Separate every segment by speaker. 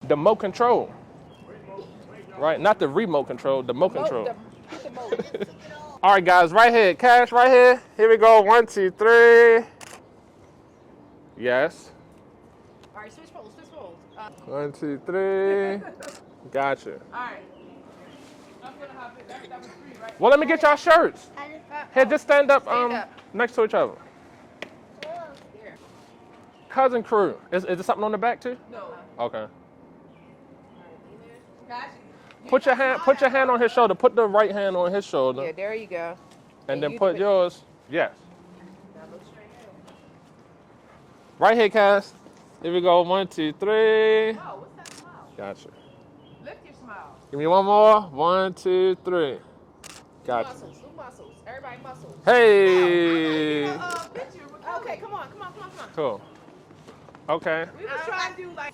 Speaker 1: the remote control. Right, not the remote control, the remote control. All right, guys, right here, cash right here. Here we go, 1, 2, 3. Yes.
Speaker 2: All right, switch poles, switch poles.
Speaker 1: 1, 2, 3. Gotcha.
Speaker 2: All right. I'm gonna hop in. That was 3, right?
Speaker 1: Well, let me get y'all shirts. Here, just stand up,
Speaker 2: Stand up.
Speaker 1: next to each other.
Speaker 2: Here.
Speaker 1: Cousin crew. Is there something on the back too?
Speaker 2: No.
Speaker 1: Okay.
Speaker 2: Cash.
Speaker 1: Put your hand on his shoulder. Put the right hand on his shoulder.
Speaker 2: Yeah, there you go.
Speaker 1: And then
Speaker 2: you
Speaker 1: put
Speaker 2: do it.
Speaker 1: yours. Yes.
Speaker 2: Now look straight ahead.
Speaker 1: Right here, Cass. Here we go. 1, 2, 3.
Speaker 2: Oh, what's that smile?
Speaker 1: Gotcha.
Speaker 2: Lift your smile.
Speaker 1: Give me one more. 1, 2, 3. Gotcha.
Speaker 2: Muscles, do muscles. Everybody muscles.
Speaker 1: Hey.
Speaker 2: Picture. Okay, come on.
Speaker 1: Cool. Okay.
Speaker 2: We were trying to do like.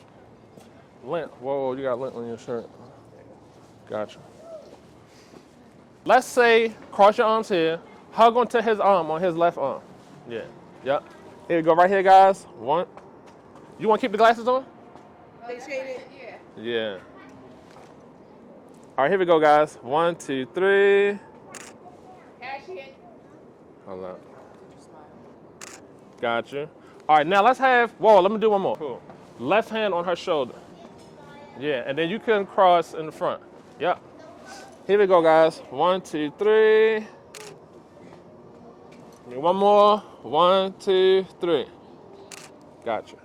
Speaker 1: Lint. Whoa, you got lint on your shirt. Gotcha. Let's say cross your arms here. Hug onto his arm on his left arm. Yeah. Yep. Here we go. Right here, guys. 1. You want to keep the glasses on?
Speaker 2: They shaded. Yeah.
Speaker 1: Yeah. All right, here we go, guys. 1, 2, 3.
Speaker 2: Cash in.
Speaker 1: Hold on. Gotcha. All right, now let's have, whoa, let me do one more. Cool. Left hand on her shoulder. Yeah, and then you can cross in the front. Yep. Here we go, guys. 1, 2, 3. Give me one more. 1, 2, 3. Gotcha.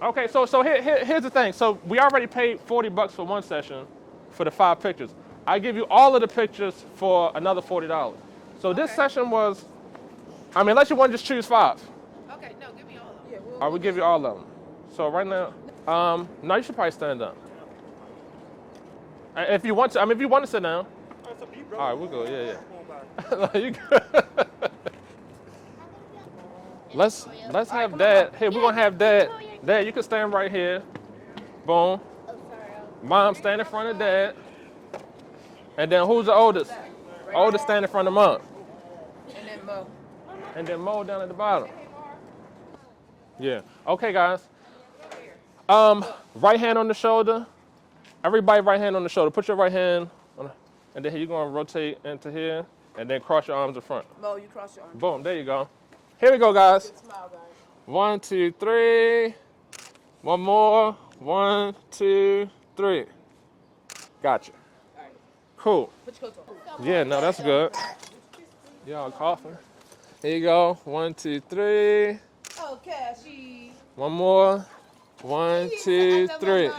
Speaker 1: Okay, so here's the thing. So we already paid $40 for one session for the 5 pictures. I give you all of the pictures for another $40. So this session was, unless you want to just choose 5.
Speaker 2: Okay, no, give me all of them. Yeah,
Speaker 1: I will give you all of them. So right now, no, you should probably stand up. If you want to, if you want to sit down. All right, we'll go. Yeah. You good. Let's have Dad. Here, we're gonna have Dad. Dad, you can stand right here. Boom. Mom, stand in front of Dad. And then who's the oldest? Oldest stand in front of Mom.
Speaker 2: And then Mo.
Speaker 1: And then Mo down at the bottom. Yeah. Okay, guys. Right hand on the shoulder. Everybody right hand on the shoulder. Put your right hand on, and then here you're gonna rotate into here, and then cross your arms in front.
Speaker 2: Mo, you cross your arms.
Speaker 1: Boom. There you go. Here we go, guys.
Speaker 2: Good smile, guys.
Speaker 1: 1, 2, 3. One more. 1, 2, 3. Gotcha.
Speaker 2: All right.
Speaker 1: Cool.
Speaker 2: Put your coat on.
Speaker 1: Yeah, no, that's good. Y'all coughing. Here you go. 1, 2, 3.
Speaker 2: Oh, Cashy.
Speaker 1: One more. 1, 2, 3.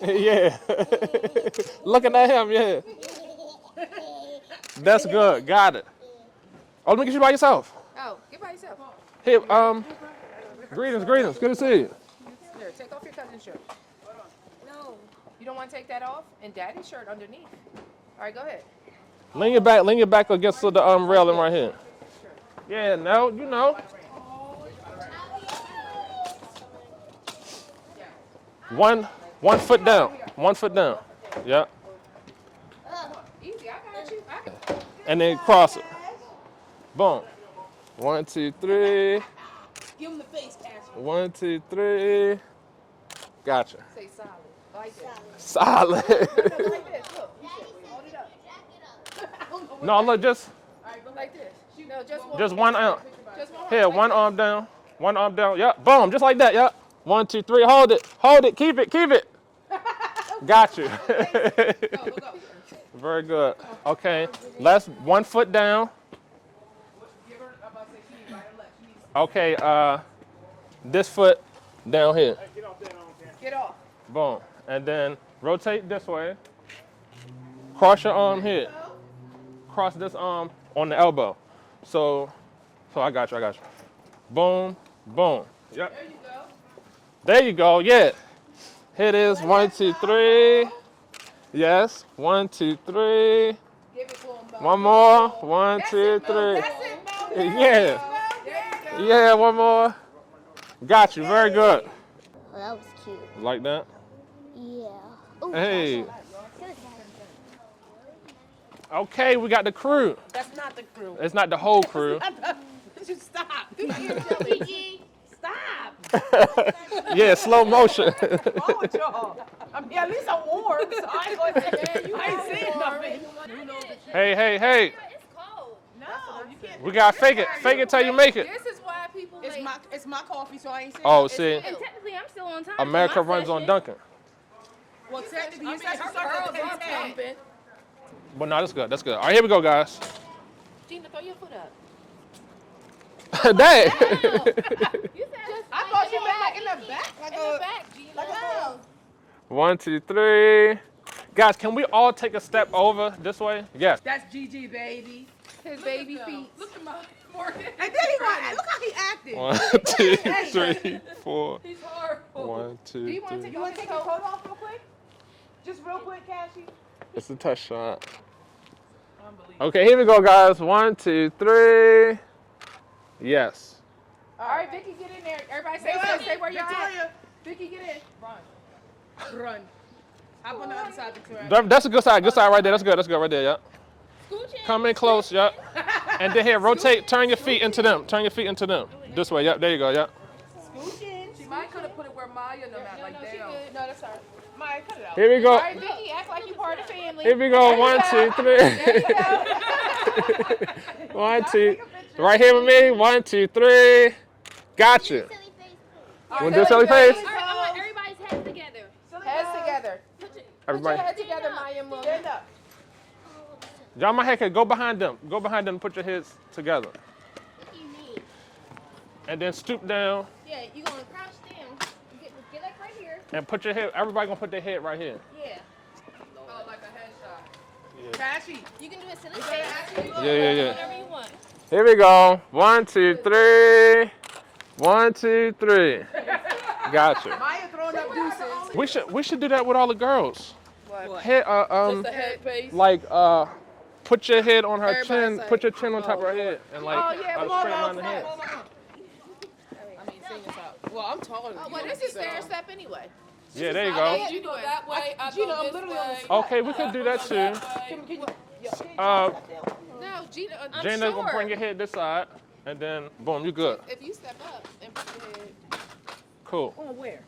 Speaker 1: Yeah. Looking at him, yeah. That's good. Got it. Oh, let me get you by yourself.
Speaker 2: Oh, get by yourself.
Speaker 1: Here, greetings. Good to see you.
Speaker 2: Here, take off your cousin's shirt. No. You don't want to take that off? And Daddy's shirt underneath. All right, go ahead.
Speaker 1: Lean your back against the railing right here. Yeah, no, you know. One foot down. 1 foot down. Yep.
Speaker 2: Easy, I got you.
Speaker 1: And then cross it. Boom. 1, 2, 3.
Speaker 2: Give him the face, Cashy.
Speaker 1: 1, 2, 3. Gotcha.
Speaker 2: Say solid. Like this.
Speaker 1: Solid.
Speaker 2: Like this. Look. Hold it up.
Speaker 1: No, look, just
Speaker 2: All right, go like this. No,
Speaker 1: just one arm.
Speaker 2: Just one.
Speaker 1: Here, one arm down. One arm down. Yep. Boom. Just like that. Yep. 1, 2, 3. Hold it. Keep it. Got you.
Speaker 2: Go.
Speaker 1: Very good. Okay. Let's 1 foot down.
Speaker 2: Give her, I'm about to say she needs right or left. She needs
Speaker 1: Okay. This foot down here.
Speaker 2: get off.
Speaker 1: Boom. And then rotate this way. Cross your arm here. Cross this arm on the elbow. So I got you. Boom. Yep.
Speaker 2: There you go.
Speaker 1: There you go. Yeah. Here it is. 1, 2, 3. Yes. 1, 2, 3.
Speaker 2: Give it to him, Mo.
Speaker 1: One more. 1, 2, 3.
Speaker 2: That's it, Mo.
Speaker 1: Yeah.
Speaker 2: There you go.
Speaker 1: Yeah. One more. Got you. Very good.
Speaker 3: Oh, that was cute.
Speaker 1: Like that.
Speaker 3: Yeah. Ooh,
Speaker 1: Hey.
Speaker 3: Good.
Speaker 1: Okay. We got the crew.
Speaker 2: That's not the crew.
Speaker 1: It's not the whole crew.
Speaker 2: Just stop.
Speaker 3: PG.
Speaker 4: Stop.
Speaker 1: Yeah, slow motion.
Speaker 4: Wrong with y'all? I mean, at least I'm warm, so I ain't gonna say I ain't saying nothing.
Speaker 1: Hey.
Speaker 2: It's cold.
Speaker 4: No, you can't.
Speaker 1: We gotta fake it. Fake it till you make it.
Speaker 2: This is why people
Speaker 4: It's my coffee, so I ain't saying
Speaker 1: Oh,
Speaker 4: nothing.
Speaker 1: see,
Speaker 5: And technically, I'm still on time.
Speaker 1: America
Speaker 5: for my
Speaker 1: runs on
Speaker 5: session.
Speaker 1: Duncan.
Speaker 4: Well, technically, your
Speaker 2: her
Speaker 4: session
Speaker 2: girls
Speaker 4: starts
Speaker 2: are
Speaker 4: at 10.
Speaker 2: pumping.
Speaker 1: But no, that's good. That's good. All right, here we go, guys.
Speaker 2: Gina, throw your foot up.
Speaker 1: Dang.
Speaker 5: You said
Speaker 4: I thought you meant like in the back. Like
Speaker 2: In the back, Gina.
Speaker 4: Like a
Speaker 1: 1, 2, 3. Guys, can we all take a step over this way? Yes.
Speaker 4: That's GG, baby.
Speaker 2: His baby feet. Look at my Morgan.
Speaker 4: And then he like, look how he acted.
Speaker 1: 1, 2, 3, 4.
Speaker 2: He's horrible.
Speaker 1: 1, 2,
Speaker 2: Do you want to
Speaker 1: 3.
Speaker 2: take
Speaker 4: You want
Speaker 2: off
Speaker 4: to
Speaker 2: his
Speaker 4: take your
Speaker 2: coat?
Speaker 4: coat off real quick? Just real quick, Cassie.
Speaker 1: It's a touch shot. Okay, here we go, guys. 1, 2, 3. Yes.
Speaker 2: All right, Vicky, get in there. Everybody say where you're at. Vicky, get in.
Speaker 4: Run. Hop on the other side, Victoria.
Speaker 1: That's a good side. Good side right there. That's good. That's good right there. Yeah.
Speaker 5: Scooch in.
Speaker 1: Come in close. Yep. And then here, rotate. Turn your feet into them. Turn your feet into them. This way. Yep. There you go. Yep.
Speaker 2: She might could have put it where Maya and them at, like down. No, that's her.
Speaker 4: Maya, cut it out.
Speaker 1: Here we go.
Speaker 2: All right, Vicky, act like you part of the family.
Speaker 1: Here we go. 1, 2, 3. 1, 2. Right here with me. 1, 2, 3. Gotcha.
Speaker 3: Silly face.
Speaker 1: Want to do a silly face?
Speaker 5: All right, I want everybody's heads together.
Speaker 2: Heads together. Put your
Speaker 1: Everybody.
Speaker 2: head together, Maya and Lil.
Speaker 4: Stand up.
Speaker 1: John, my haircut. Go behind them. Go behind them and put your heads together.
Speaker 3: What do you need?
Speaker 1: And then stoop down
Speaker 5: Yeah, you're going to crouch down. Get like right here.
Speaker 1: and put your head. Everybody gonna put their head right here.
Speaker 5: Yeah.
Speaker 2: Oh, like a headshot.
Speaker 4: Cassie.
Speaker 5: You can do a silly face.
Speaker 1: Yeah.
Speaker 5: Whatever you want.
Speaker 1: Here we go. 1, 2, 3. 1, 2, 3. Gotcha.
Speaker 4: Maya throwing up deuces.
Speaker 1: We should do that with all the girls.
Speaker 2: What?
Speaker 1: Head,
Speaker 2: Just the head face.
Speaker 1: like put your head on her
Speaker 2: Everybody
Speaker 1: chin.
Speaker 2: say-
Speaker 1: Put your chin on top of her head and like
Speaker 2: Oh, yeah,
Speaker 1: straight
Speaker 2: come on,
Speaker 1: line the head.
Speaker 2: I mean, sing us out. Well, I'm taller than you. Well, this is stair step anyway.
Speaker 1: Yeah, there you
Speaker 2: Oh,
Speaker 1: go.
Speaker 2: you go that way. I
Speaker 4: Gina,
Speaker 2: go
Speaker 4: I'm
Speaker 2: this
Speaker 4: literally on the
Speaker 2: way.
Speaker 4: spot.
Speaker 1: Okay, we could do that too.
Speaker 4: Can you,
Speaker 1: Uh,
Speaker 2: No, Gina, I'm
Speaker 1: Jane,
Speaker 2: sure.
Speaker 1: gonna bring your head this side, and then boom, you good.
Speaker 2: If you step up and put your head,
Speaker 1: Cool.
Speaker 4: on where?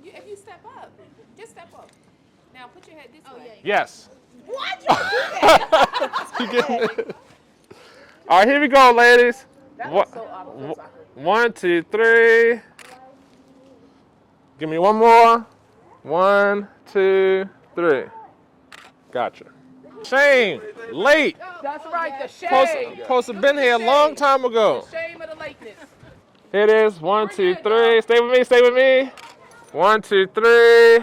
Speaker 2: if you step up, just step up. Now put your head this way.
Speaker 1: Yes.
Speaker 4: Why'd you do that?
Speaker 1: You get it? All right, here we go, ladies.
Speaker 4: That
Speaker 1: What-
Speaker 4: was so awkward.
Speaker 1: 1, 2, 3. Give me one more. 1, 2, 3. Gotcha. Shane, late.
Speaker 2: That's right, the shame.
Speaker 1: Supposed to been here a long time ago.
Speaker 2: Shame of the lateness.
Speaker 1: Here it is. 1, 2, 3. Stay with me. Stay with me. 1, 2, 3.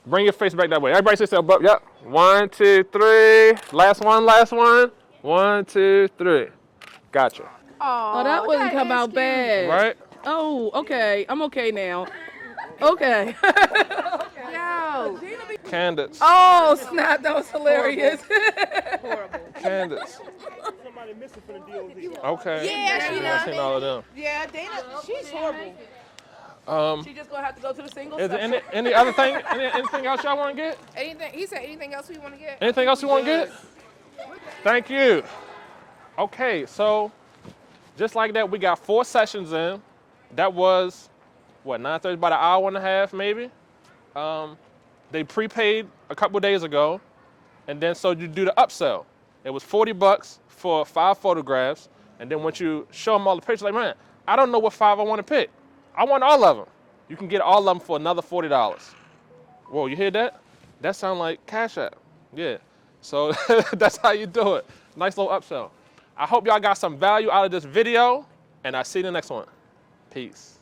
Speaker 1: Bring your face back that way. Everybody say step up. Yep. 1, 2, 3. Last one. Last one. 1, 2, 3. Gotcha.
Speaker 6: Oh, that wouldn't come out bad.
Speaker 1: Right?
Speaker 6: Oh, okay. I'm okay now. Okay.
Speaker 2: Yo.
Speaker 1: Candace.
Speaker 6: Oh, snap. That was hilarious.
Speaker 1: Candace. Okay.
Speaker 2: Yeah, she
Speaker 1: I've seen all of them.
Speaker 4: Yeah, Dana, she's horrible.
Speaker 2: She just gonna have to go to the single
Speaker 1: Is there
Speaker 2: section.
Speaker 1: any other thing? Anything else y'all want to get?
Speaker 2: Anything? He said anything else we want to get?
Speaker 1: Anything else you want to get? Thank you. Okay, so just like that, we got 4 sessions in. That was, what, 9:30, about an hour and a half maybe. They prepaid a couple days ago, and then so you do the upsell. It was $40 for 5 photographs, and then once you show them all the pictures, like, man, I don't know what 5 I want to pick. I want all of them. You can get all of them for another $40. Whoa, you hear that? That sounds like Cash App. Yeah. So that's how you do it. Nice little upsell. I hope y'all got some value out of this video, and I'll see you in the next one. Peace.